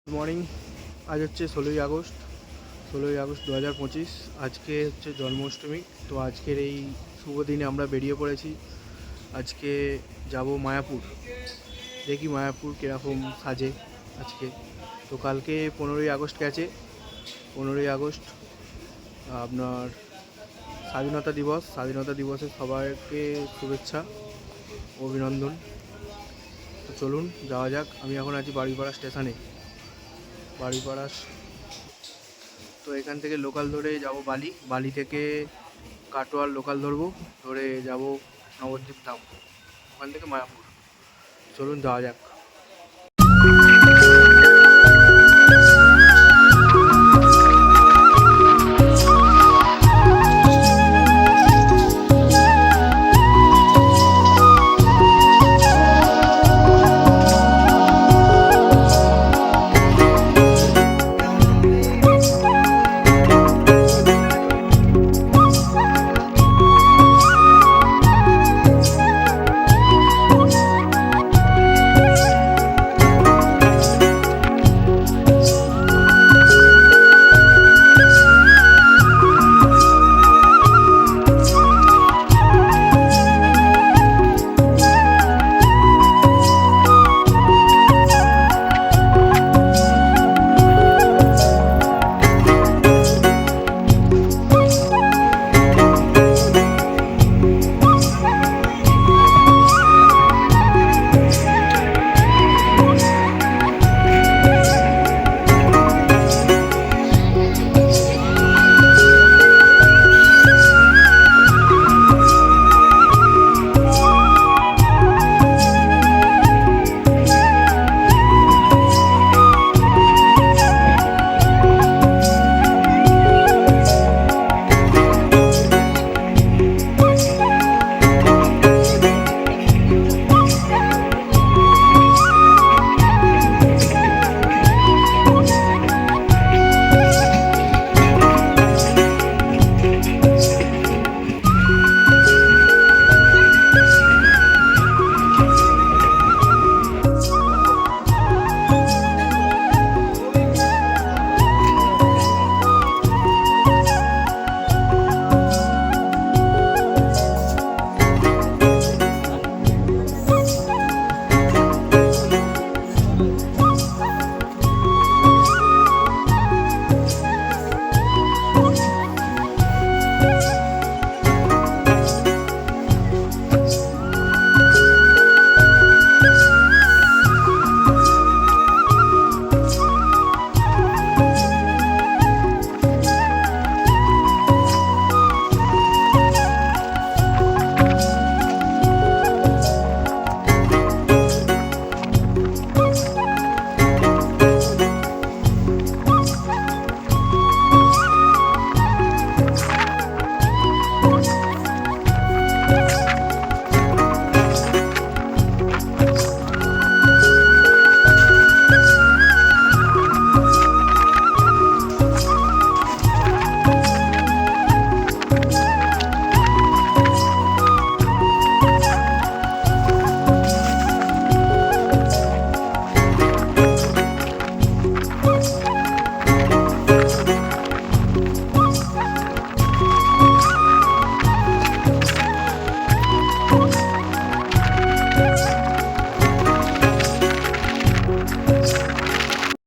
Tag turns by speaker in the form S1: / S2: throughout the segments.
S1: Good morning. আজ হচ্ছে 16ই August 2025। আজকে হচ্ছে জন্মাষ্টমী। তো আজকের এই শুভ দিনে আমরা বেরিয়ে পড়েছি। আজকে যাব মায়াপুর। দেখি মায়াপুর কীরকম সাজে আজকে। তো কালকে 15ই আগস্ট গেছে। 15ই আগস্ট আপনার স্বাধীনতা দিবসে সবাইকে শুভেচ্ছা ও অভিনন্দন। তো চলুন যাওয়া যাক। আমি এখন আছি বাড়িপাড়া স্টেশনে। বাড়িপাড়া তো এখান থেকে লোকাল ধরে যাব বালি থেকে কাটোয়ার লোকাল ধরে যাব নবদ্বীপ ধাম, ওখান থেকে মায়াপুর। চলুন যাওয়া যাক।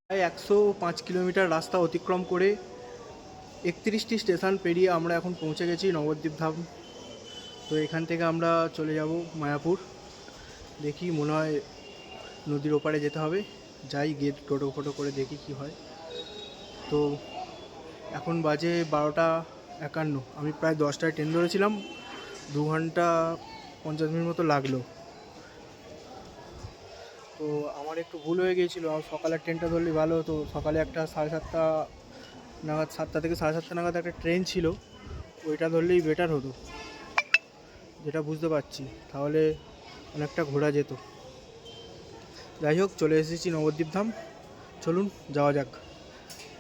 S1: প্রায় 105 কিলোমিটার রাস্তা অতিক্রম করে 31টি স্টেশন পেরিয়ে আমরা এখন পৌঁছে গেছি নবদ্বীপ ধাম। তো এখান থেকে আমরা চলে যাব মায়াপুর। দেখি, মনে হয় নদীর ওপারে যেতে হবে। যাই, গিয়ে টোটো ফোটো করে দেখি কি হয়। তো এখন বাজে 12টা 51। আমি প্রায় 10টায় ট্রেন ধরেছিলাম, 2 ঘন্টা 50 মিনিট মতো লাগলো। তো আমার একটু ভুল হয়ে গিয়েছিলো। সকালের ট্রেনটা ধরলেই ভালো হতো। সকালে একটা 7:30 নাগাদ, 7টা থেকে 7:30 নাগাদ একটা ট্রেন ছিল, ওইটা ধরলেই বেটার হতো, যেটা বুঝতে পারছি। তাহলে অনেকটা ঘোরা যেত। যাই হোক, চলে এসেছি নবদ্বীপ ধাম। চলুন যাওয়া যাক।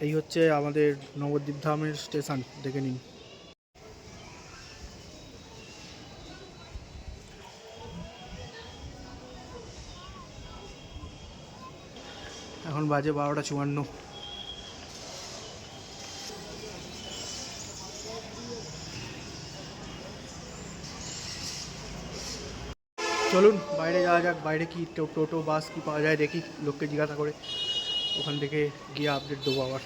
S1: এই হচ্ছে আমাদের নবদ্বীপ ধামের স্টেশন, দেখে নিন। এখন বাজে 12:54। চলুন বাইরে যাওয়া যাক, বাইরে কি টোটো বাস কি পাওয়া যায় দেখি, লোককে জিজ্ঞাসা করে ওখান থেকে গিয়ে আপডেট দেবো আবার।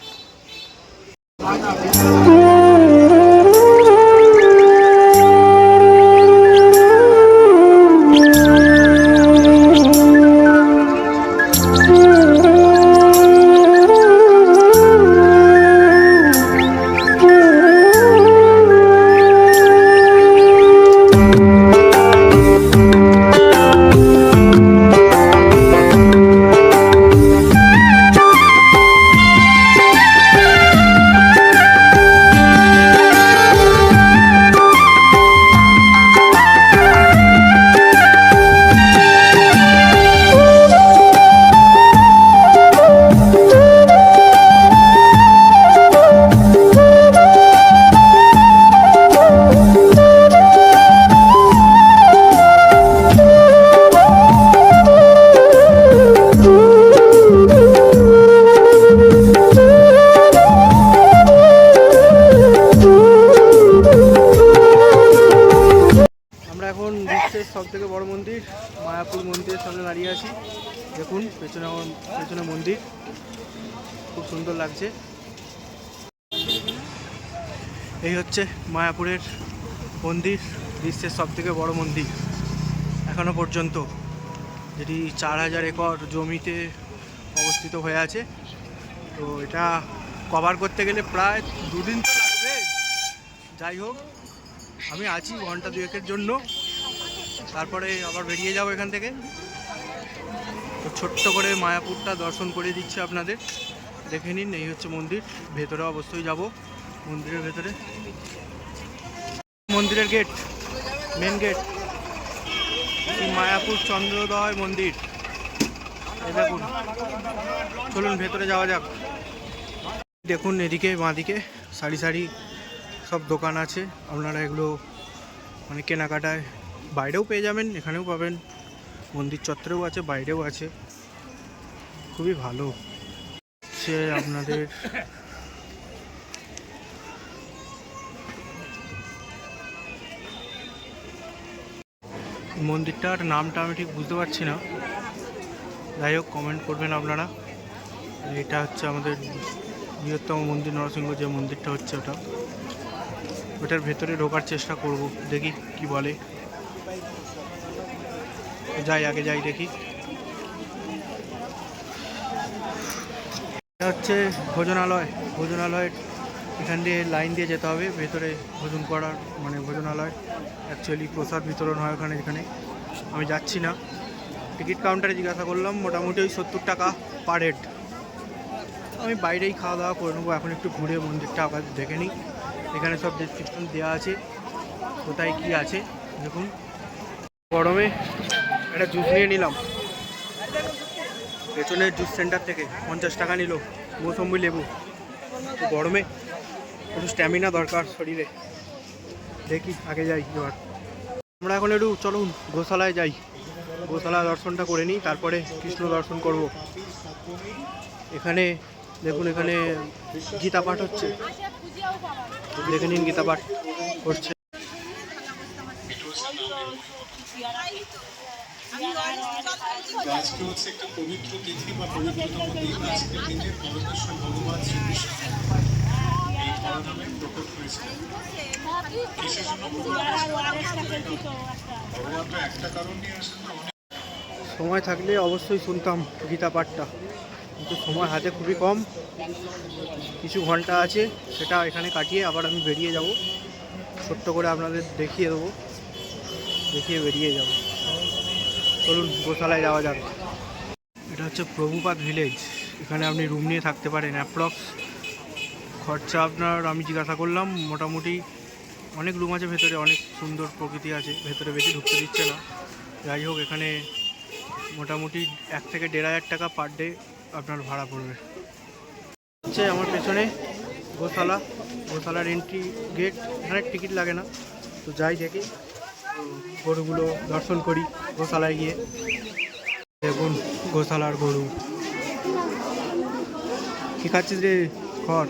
S1: সব থেকে বড় মন্দির মায়াপুর মন্দিরের সামনে দাঁড়িয়ে আছি। দেখুন পেছনে মন্দির খুব সুন্দর লাগছে। এই হচ্ছে মায়াপুরের মন্দির, বিশ্বের সব থেকে বড় মন্দির এখনো পর্যন্ত, যেটি 4000 একর জমিতে অবস্থিত হয়ে আছে। তো এটা কভার করতে গেলে প্রায় 2 দিন লাগবে। যাই হোক, আমি আছি ঘন্টা 2-1-এর জন্য, তারপরে আবার বেরিয়ে যাবো এখান থেকে। তো ছোট্ট করে মায়াপুরটা দর্শন করে দিচ্ছি আপনাদের, দেখে নিন। এই হচ্ছে মন্দির, ভেতরে অবশ্যই যাব। মন্দিরের ভেতরে মন্দিরের গেট, মেন গেট, মায়াপুর চন্দ্রোদয় মন্দির। এই দেখুন, চলুন ভেতরে যাওয়া যাক। দেখুন এদিকে বাঁদিকে সারি সারি সব দোকান আছে, আপনারা এগুলো মানে কেনাকাটায় বাইরেও পেয়ে যাবেন, এখানেও পাবেন, মন্দির চত্বরেও আছে, বাইরেও আছে, খুবই ভালো। সে আপনাদের মন্দিরটার নামটা আমি ঠিক বুঝতে পারছি না, যাই হোক কমেন্ট করবেন আপনারা। এটা হচ্ছে আমাদের বৃহত্তম মন্দির নরসিংহ, যে মন্দিরটা হচ্ছে ওটার ভেতরে ঢোকার চেষ্টা করব, দেখি কি বলে। যাই, আগে যাই দেখি। এটা হচ্ছে ভোজনালয়, এখান দিয়ে লাইন দিয়ে যেতে হবে ভেতরে ভোজন করার, মানে ভোজনালয় অ্যাকচুয়ালি প্রসাদ বিতরণ হয় ওখানে। এখানে আমি যাচ্ছি না, টিকিট কাউন্টারে জিজ্ঞাসা করলাম, মোটামুটি ওই 70 টাকা পার হেড। আমি বাইরেই খাওয়া দাওয়া করে নেবো, এখন একটু ঘুরে মন্দিরটা আবার দেখে নিই। এখানে সব ডেসক্রিপশন দেওয়া আছে, কোথায় কি আছে দেখুন। গরমে একটা জুস নিয়ে নিলাম পেছনের জুস সেন্টার থেকে, 50 টাকা নিল, মৌসম্বি লেবু। গরমে একটু স্ট্যামিনা দরকার শরীরে, দেখি আগে যাই। এবার আমরা এখন একটু চলুন গোশালায় যাই, গোশালা দর্শনটা করে নিই, তারপরে কৃষ্ণ দর্শন করব। এখানে দেখুন, এখানে গীতা পাঠ হচ্ছে, দেখে নিন গীতা পাঠ করছে।
S2: আজকে হচ্ছে একটা পবিত্র তিথি বা পবিত্রতম দিন। আজকের দিনে পরমেশ্বর ভগবান শ্রীকৃষ্ণ এই ধরনামে প্রকট হয়েছিলেন। কিসের জন্য ভগবান তো একটা কারণ নিয়ে আসেন না।
S1: সময় থাকলে অবশ্যই শুনতাম গীতা পাঠটা, কিন্তু সময় হাতে খুবই কম, কিছু ঘন্টা আছে, সেটা এখানে কাটিয়ে আবার আমি বেরিয়ে যাব। ছোট্ট করে আপনাদের দেখিয়ে দেবো, দেখিয়ে বেরিয়ে যাব। চলুন গোশালায় যাওয়া যাক। এটা হচ্ছে প্রভুপাদ ভিলেজ, এখানে আপনি রুম নিয়ে থাকতে পারেন। অ্যাপ্রক্স খরচা আপনার, আমি জিজ্ঞাসা করলাম, মোটামুটি অনেক রুম আছে ভেতরে, অনেক সুন্দর প্রকৃতি আছে ভেতরে, বেশি ঢুকতে দিচ্ছে না। যাই হোক, এখানে মোটামুটি 1 থেকে 1,500 টাকা পার ডে আপনার ভাড়া পড়বে। হচ্ছে আমার পেছনে গোশালার এন্ট্রি গেট, এখানে টিকিট লাগে না। তো যাই দেখি, গরুগুলো দর্শন করি গোশালায় গিয়ে। দেখুন গোশালার গরু, কি খাচ্ছিস রে? খড়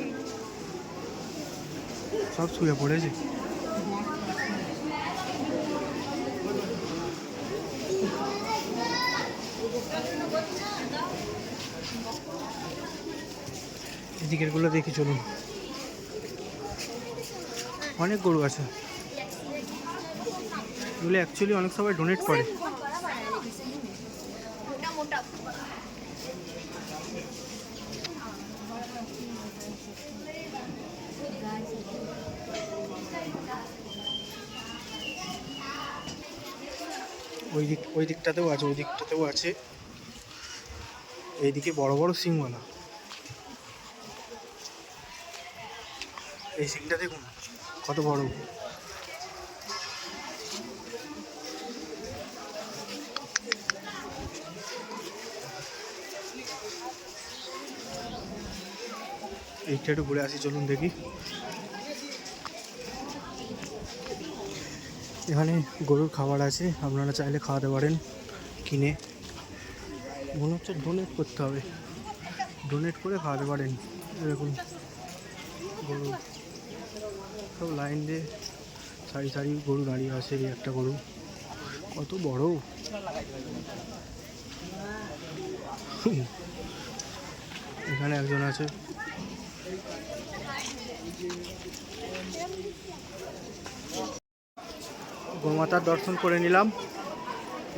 S1: সব শুয়ে পড়েছে। এদিকের গুলো দেখি চলুন, অনেক গরু আছে। এগুলো অ্যাকচুয়ালি অনেক সবাই ডোনেট করে। ওই দিকটাতেও আছে, ওই দিকটাতেও আছে। এইদিকে বড় বড় সিংওয়ালা। এই সিংটা দেখুন কত বড়। এইটা একটু ঘুরে আসি, চলুন দেখি। এখানে গরুর খাবার আছে, আপনারা চাইলে খাওয়াতে পারেন কিনে। মনে হচ্ছে ডোনেট করতে হবে, ডোনেট করে খাওয়াতে পারেন। এরকম গরু সব লাইন দিয়ে সারি সারি গরু দাঁড়িয়ে আছে। এই একটা গরু কত বড়। এখানে একজন আছে। গোমাতার দর্শন করে নিলাম,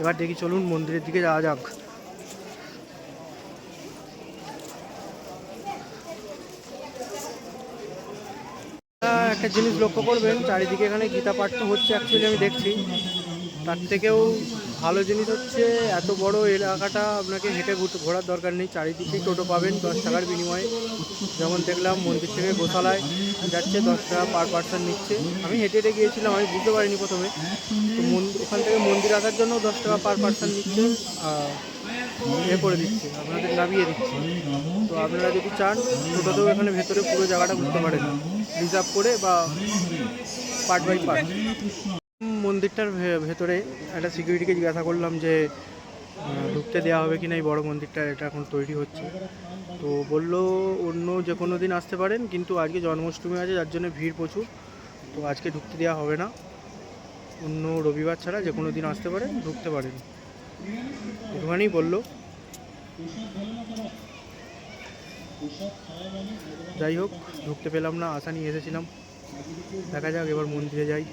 S1: এবার দেখি চলুন মন্দিরের দিকে যাওয়া যাক। একটা জিনিস লক্ষ্য করবেন, চারিদিকে এখানে গীতা পাঠ তো হচ্ছে অ্যাকচুয়ালি আমি দেখছি। তার থেকেও ভালো জিনিস হচ্ছে এত বড় এলাকাটা আপনাকে হেঁটে ঘোরার দরকার নেই। চারিদিকেই টোটো পাবেন 10 টাকার বিনিময়ে। যেমন দেখলাম মন্দির থেকে গোশালায় যাচ্ছে 10 টাকা পার পার্সন নিচ্ছে। আমি হেঁটে হেঁটে গিয়েছিলাম, আমি বুঝতে পারিনি প্রথমে। তো ওখান থেকে মন্দির আসার জন্য 10 টাকা পার পার্সন নিচ্ছে, এ করে দিচ্ছে, আপনাদের নামিয়ে দিচ্ছে। তো আপনারা যদি চান টোটোতেও এখানে ভেতরে পুরো জায়গাটা ঘুরতে পারেন রিজার্ভ করে বা পার্ট বাই পার্ট। মন্দিরটার ভেতরে একটা সিকিউরিটিকে জিজ্ঞাসা করলাম যে ঢুকতে দেওয়া হবে কি না। এই বড়ো মন্দিরটা এটা এখন তৈরি হচ্ছে। তো বললো অন্য যে কোনো দিন আসতে পারেন, কিন্তু আজকে জন্মাষ্টমী আছে যার জন্য ভিড় প্রচুর, তো আজকে ঢুকতে দেওয়া হবে না। অন্য রবিবার ছাড়া যে কোনো দিন আসতে পারেন, ঢুকতে পারেন, একটুখানি বললো। যাই হোক, ঢুকতে পেলাম না, আশা নিয়ে এসেছিলাম। দেখা যাক এবার মন্দিরে যাই।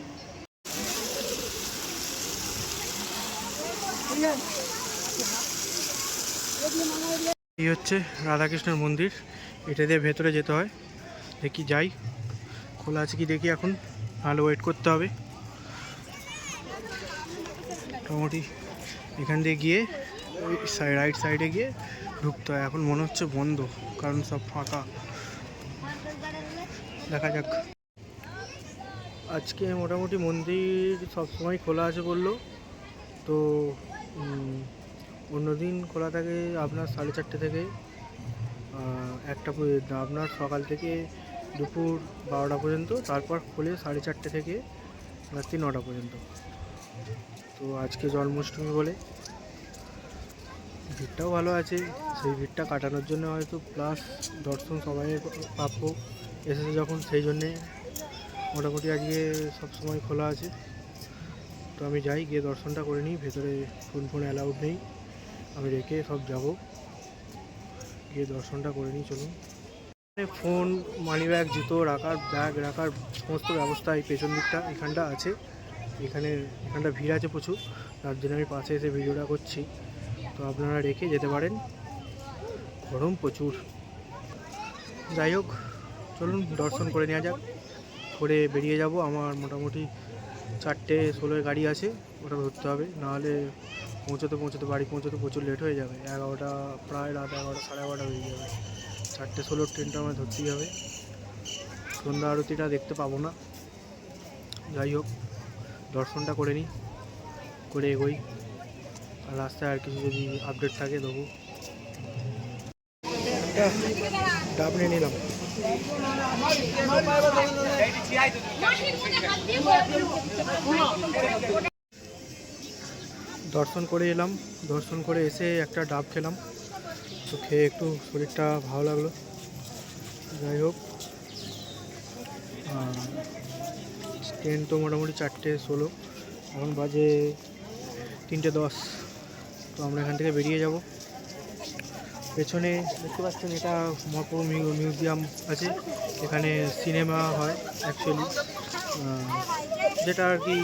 S1: এই হচ্ছে রাধাকৃষ্ণের মন্দির, এটা দিয়ে ভেতরে যেতে হয়। দেখি যাই, খোলা আছে কি দেখি এখন, নাহলে ওয়েট করতে হবে। মোটামুটি এখান দিয়ে গিয়ে ওই রাইট সাইডে গিয়ে ঢুকতে হয়। এখন মনে হচ্ছে বন্ধ, কারণ সব ফাঁকা। দেখা যাক। আজকে মোটামুটি মন্দির সবসময় খোলা আছে বললো। তো অন্যদিন খোলা থাকে আপনার 4:30 থেকে 1টা পর্যন্ত, আপনার সকাল থেকে দুপুর 12টা পর্যন্ত। তারপর খোলে 4:30 থেকে রাত্রি 9টা পর্যন্ত। তো আজকে জন্মাষ্টমী বলে ভিড়টাও ভালো আছে। সেই ভিড়টা কাটানোর জন্য হয়তো প্লাস দর্শন সবাই প্রাপ্য এসেছে যখন, সেই জন্যে মোটামুটি আজকে সবসময় খোলা আছে। তো আমি যাই, গিয়ে দর্শনটা করে নিই। ভেতরে ফোন অ্যালাউড নেই, আমি রেখে সব যাব, গিয়ে দর্শনটা করে নিই চলুন। ফোন, মানিব্যাগ, জুতো রাখার, ব্যাগ রাখার সমস্ত ব্যবস্থা এই পেছন দিকটা এখানটা আছে। এখানটা ভিড় আছে প্রচুর, তার জন্য আমি পাশে এসে ভিডিওটা করছি। তো আপনারা রেখে যেতে পারেন, গরম প্রচুর। যাই হোক চলুন দর্শন করে নেওয়া যাক, করে বেরিয়ে যাব। আমার মোটামুটি 4:16 গাড়ি আছে, ওটা ধরতে হবে, নাহলে বাড়ি পৌঁছতে প্রচুর লেট হয়ে যাবে। 11টা, প্রায় রাত 11টা, সাড়ে 11টা হয়ে যাবে। 4:16 ট্রেনটা আমার ধরতেই হবে, সন্ধ্যা আরতিটা দেখতে পাবো না। যাই হোক দর্শনটা করে নিই, করে এগোই। আর রাস্তায় আর কিছু যদি আপডেট থাকে দেবো। একটা ডাব নিয়ে নিলাম। দর্শন করে এলাম, দর্শন করে এসে একটা ডাব খেলাম। তো খেয়ে একটু শরীরটা ভালো লাগলো। যাই হোক, ট্রেন তো মোটামুটি 4:16, এখন বাজে 3:10। তো আমরা এখান থেকে বেরিয়ে যাব। পেছনে দেখতে পাচ্ছেন এটা মহাপুর মিউজিয়াম আছে, এখানে সিনেমা হয় অ্যাকচুয়ালি, যেটা আর কি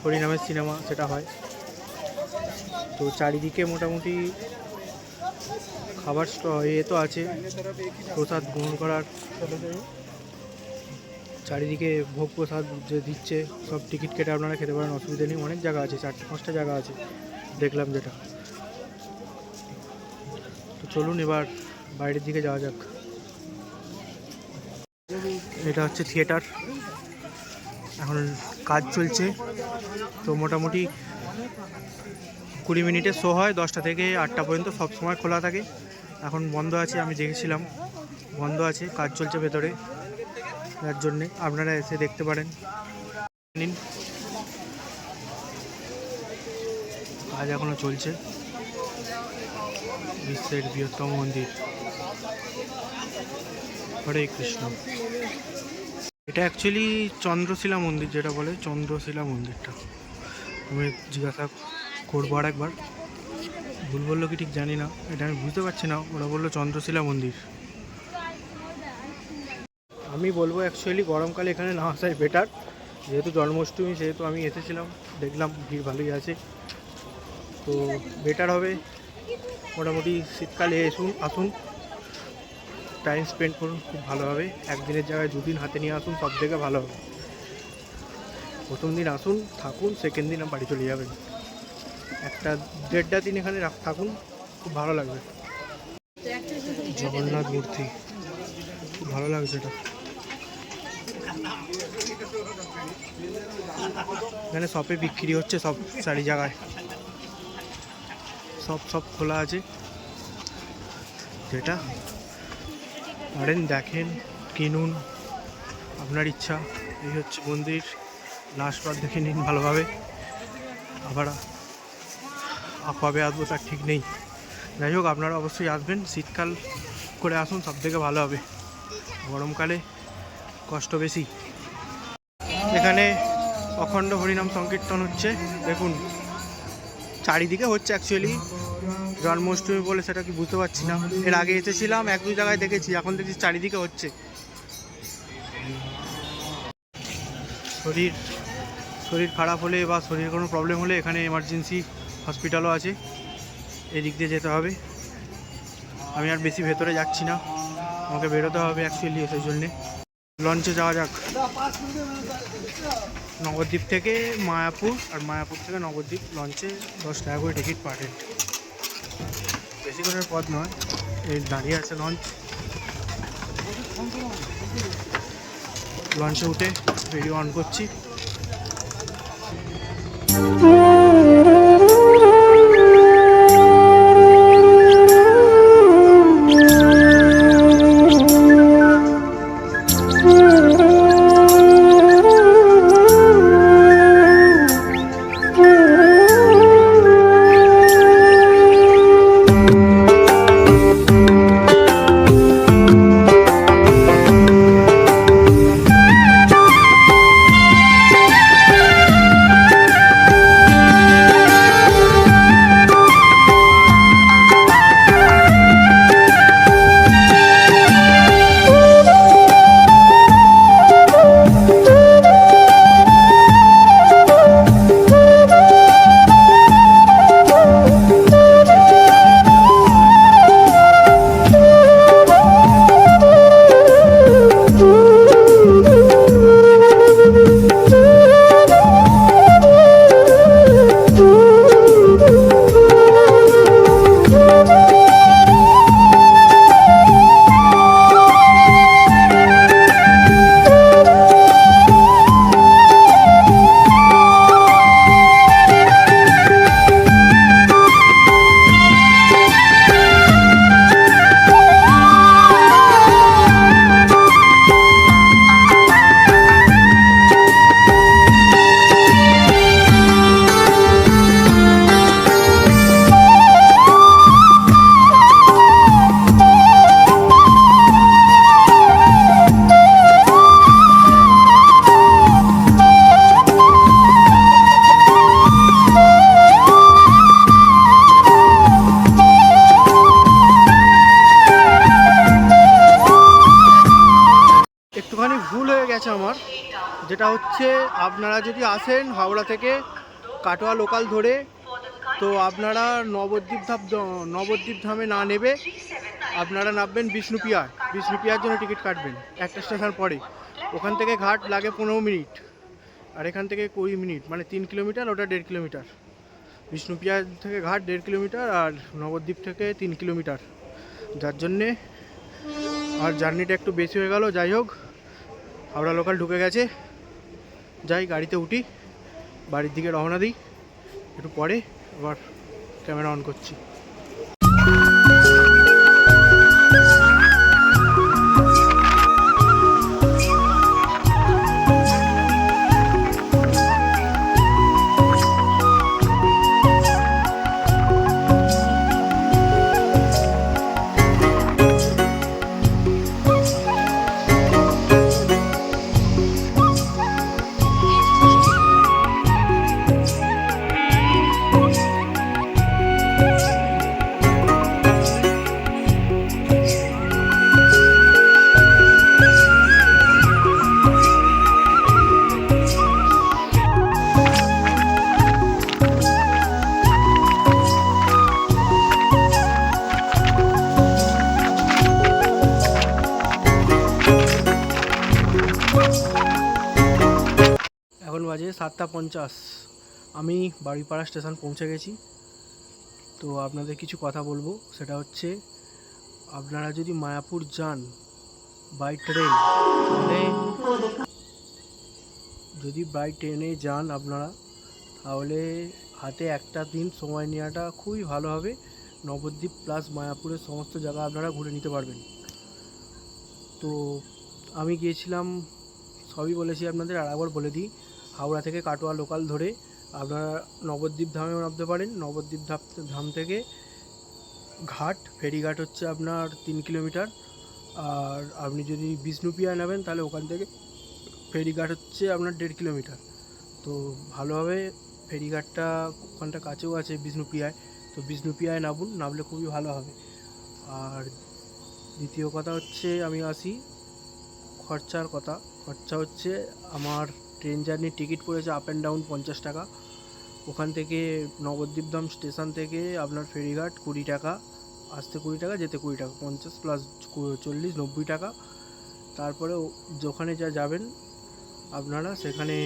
S1: হরিনামের সিনেমা সেটা হয়। তো চারিদিকে মোটামুটি খাবার তো আছে, প্রসাদ গ্রহণ করার, চারিদিকে ভোগ প্রসাদ যে দিচ্ছে, সব টিকিট কেটে আপনারা খেতে পারেন, অসুবিধা নেই। অনেক জায়গা আছে, 4-5টা জায়গা আছে দেখলাম যেটা। তো চলুন এবার বাইরের দিকে যাওয়া যাক। এটা হচ্ছে থিয়েটার, এখন কাজ চলছে। তো মোটামুটি 20 মিনিটের শো হয়, 10টা থেকে 8টা পর্যন্ত সব সময় খোলা থাকে। এখন বন্ধ আছে, আমি দেখেছিলাম বন্ধ আছে, কাজ চলছে ভেতরে, যার জন্যে আপনারা এসে দেখতে পারেন। নিন, কাজ এখনো চলছে। বিশ্বের বৃহত্তম মন্দির, হরে কৃষ্ণ। এটা অ্যাকচুয়ালি চন্দ্রশিলা মন্দির, যেটা বলে চন্দ্রশিলা মন্দিরটা। আমি জিজ্ঞাসা করবো আর একবার, ভুল বললো কি ঠিক জানি না, এটা আমি বুঝতে পারছি না। ওরা বললো চন্দ্রশিলা মন্দির। আমি বলবো অ্যাকচুয়ালি গরমকালে এখানে না আসাই বেটার, যেহেতু জন্মাষ্টমী, সেহেতু আমি এসেছিলাম, দেখলাম ভিড় ভালোই আছে। তো বেটার হবে মোটামুটি শীতকালে আসুন, টাইম স্পেন্ড করুন, খুব ভালো হবে। একদিনের জায়গায় 2 দিন হাতে নিয়ে আসুন, সব থেকে ভালো হবে। প্রথম দিন আসুন, থাকুন, সেকেন্ড দিন বাড়ি চলে যাবেন। 1-1.5 দিন এখানে থাকুন, খুব ভালো লাগবে। জগন্নাথ মূর্তি খুব ভালো লাগছে এটা। এখানে শপে বিক্রি হচ্ছে, সব চারি জায়গায় সব খোলা আছে, যেটা পারেন দেখেন, কিনুন, আপনার ইচ্ছা। এই হচ্ছে মন্দির, লাস্টবার দেখে নিন ভালোভাবে। আবার কবে আসবো তার ঠিক নেই। যাই হোক, আপনারা অবশ্যই আসবেন, শীতকাল করে আসুন, সব থেকে ভালো হবে। গরমকালে কষ্ট বেশি। এখানে অখণ্ড হরিনাম সংকীর্তন হচ্ছে, দেখুন চারিদিকে হচ্ছে। অ্যাকচুয়ালি জন্মাষ্টমী বলে সেটা কি বুঝতে পারছি না। এর আগে এসেছিলাম, 1-2 জায়গায় দেখেছি, এখন দেখছি চারিদিকে হচ্ছে। শরীর খারাপ হলে বা শরীরে কোনো প্রবলেম হলে এখানে এমার্জেন্সি হসপিটালও আছে, এদিক দিয়ে যেতে হবে। আমি আর বেশি ভেতরে যাচ্ছি না, আমাকে বেরোতে হবে অ্যাকচুয়ালি, সেই জন্যে। লঞ্চে যাওয়া যাক, নবদ্বীপ থেকে মায়াপুর, আর মায়াপুর থেকে নবদ্বীপ লঞ্চে 10 টাকা করে টিকিট পার হেড, বেশি করে পথ নয়। এই দাঁড়িয়ে আছে লঞ্চ, লঞ্চে উঠে ভিডিও অন করছি। ভুল হয়ে গেছে আমার, যেটা হচ্ছে আপনারা যদি আসেন হাওড়া থেকে কাটোয়া লোকাল ধরে, তো আপনারা নবদ্বীপ ধামে না নেবে আপনারা নামবেন বিষ্ণুপিয়ার জন্য টিকিট কাটবেন একটা স্টেশন পরে। ওখান থেকে ঘাট লাগে 15 মিনিট, আর এখান থেকে 20 মিনিট, মানে 3 কিলোমিটার, ওটা 1.5 কিলোমিটার। বিষ্ণুপিয়া থেকে ঘাট 1.5 কিলোমিটার আর নবদ্বীপ থেকে 3 কিলোমিটার, যার জন্যে আর জার্নিটা একটু বেশি হয়ে গেল। যাই হোক, হাওড়া লোকাল ঢুকে গেছে, যাই গাড়িতে উঠি, বাড়ির দিকে রওনা দিই। একটু পরে আবার ক্যামেরা অন করছি। এখন বাজে 7:50, আমি বাড়িপাড়া স্টেশন পৌঁছে গেছি। তো আপনাদের কিছু কথা বলবো, সেটা হচ্ছে আপনারা যদি মায়াপুর যান বাই ট্রেন, তাহলে যদি বাই ট্রেনে যান আপনারা, তাহলে হাতে একটা দিন সময় নেওয়াটা খুবই ভালো হবে। নবদ্বীপ প্লাস মায়াপুরের সমস্ত জায়গা আপনারা ঘুরে নিতে পারবেন। তো আমি গিয়েছিলাম, সবই বলেছি আপনাদের, আর একবার বলে দিই। হাওড়া থেকে কাটোয়া লোকাল ধরে আপনারা নবদ্বীপ ধামেও নামতে পারেন। নবদ্বীপ ধাম থেকে ঘাট, ফেরিঘাট হচ্ছে আপনার 3 কিলোমিটার। আর আপনি যদি বিষ্ণুপিয়া নেবেন তাহলে ওখান থেকে ফেরিঘাট হচ্ছে আপনার 1.5 কিলোমিটার। তো ভালোভাবে ফেরিঘাটটা ওখানটা কাছেও আছে বিষ্ণুপিয়ায়, তো বিষ্ণুপিয়ায় নামলে খুবই ভালো হবে। আর দ্বিতীয় কথা হচ্ছে, আমি আসি খরচার কথা। খরচা হচ্ছে, আমার ট্রেন জার্নির টিকিট পড়েছে আপ অ্যান্ড ডাউন 50 টাকা। ওখান থেকে নবদ্বীপ ধাম স্টেশন থেকে আপনার ফেরিঘাট 20 টাকা, আসতে 20 টাকা, যেতে 20 টাকা, 50 প্লাস 40, 90 টাকা। তারপরে যেখানে যাবেন আপনারা, সেখানে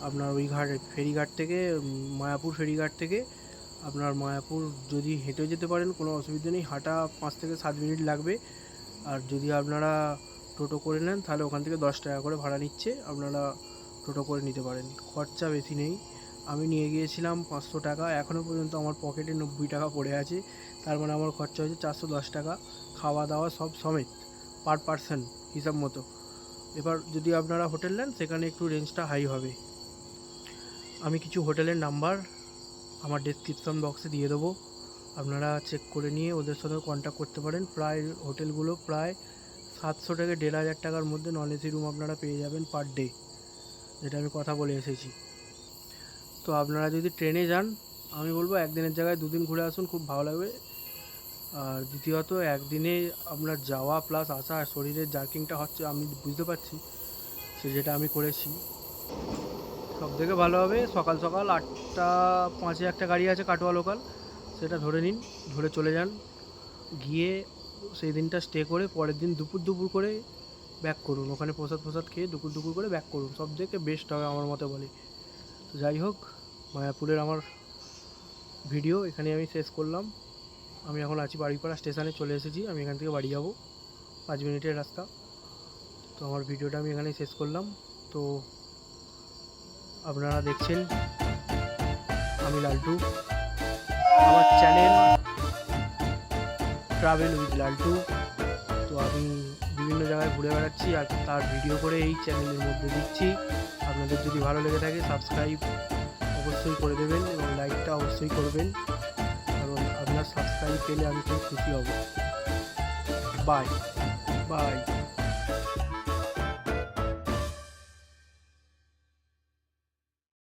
S1: আপনার ওই ফেরিঘাট থেকে মায়াপুর ফেরিঘাট থেকে আপনার মায়াপুর যদি হেঁটে যেতে পারেন কোনো অসুবিধা নেই, হাঁটা 5 থেকে 7 মিনিট লাগবে। আর যদি আপনারা টোটো করে নেন তাহলে ওখান থেকে 10 টাকা করে ভাড়া নিচ্ছে, আপনারা টোটো করে নিতে পারেন, খরচা বেশি নেই। আমি নিয়ে গিয়েছিলাম 500 টাকা, এখনও পর্যন্ত আমার পকেটে 90 টাকা পড়ে আছে, তার মানে আমার খরচা হয়েছে 410 টাকা, খাওয়া দাওয়া সব সমেত পার পারসন হিসাব মতো। এবার যদি আপনারা হোটেল নেন সেখানে একটু রেঞ্জটা হাই হবে। আমি কিছু হোটেলের নাম্বার আমার ডেসক্রিপশন বক্সে দিয়ে দেবো, আপনারা চেক করে নিয়ে ওদের সাথে কন্ট্যাক্ট করতে পারেন। প্রায় হোটেলগুলো প্রায় 700 থেকে 1,500 টাকার মধ্যে নন এসি রুম আপনারা পেয়ে যাবেন পার ডে, যেটা আমি কথা বলে এসেছি। তো আপনারা যদি ট্রেনে যান, আমি বলবো একদিনের জায়গায় 2 দিন ঘুরে আসুন, খুব ভালো লাগবে। আর দ্বিতীয়ত, একদিনে আপনার যাওয়া প্লাস আসা, শরীরের জার্কিংটা হচ্ছে আমি বুঝতে পারছি, যেটা আমি করেছি। সব থেকে ভালো হবে সকাল সকাল 8:05 একটা গাড়ি আছে কাটোয়া লোকাল, সেটা ধরে নিন, ধরে চলে যান, গিয়ে সেই দিনটা স্টে করে পরের দিন দুপুর করে ব্যাক করুন। ওখানে প্রসাদ খেয়ে দুপুর করে ব্যাক করুন, সব থেকে বেস্ট হবে আমার মতে বলে। তো যাই হোক, মায়াপুরের আমার ভিডিও এখানে আমি শেষ করলাম। আমি এখন আছি বাড়িপাড়া স্টেশনে, চলে এসেছি। আমি এখান থেকে বাড়ি যাব, 5 মিনিটের রাস্তা। তো আমার ভিডিওটা আমি এখানেই শেষ করলাম। তো আপনারা দেখছেন আমি লালটু, আমার চ্যানেল ট্রাভেল উইথ লালটু। তো আমি বিভিন্ন জায়গায় ঘুরে বেড়াচ্ছি আর তার ভিডিও করে এই চ্যানেলের মধ্যে দিচ্ছি। আপনাদের যদি ভালো লেগে থাকে সাবস্ক্রাইব অবশ্যই করে দেবেন এবং লাইকটা অবশ্যই করবেন, কারণ আপনার সাবস্ক্রাইব পেলে আমি খুব খুশি হব। Bye bye.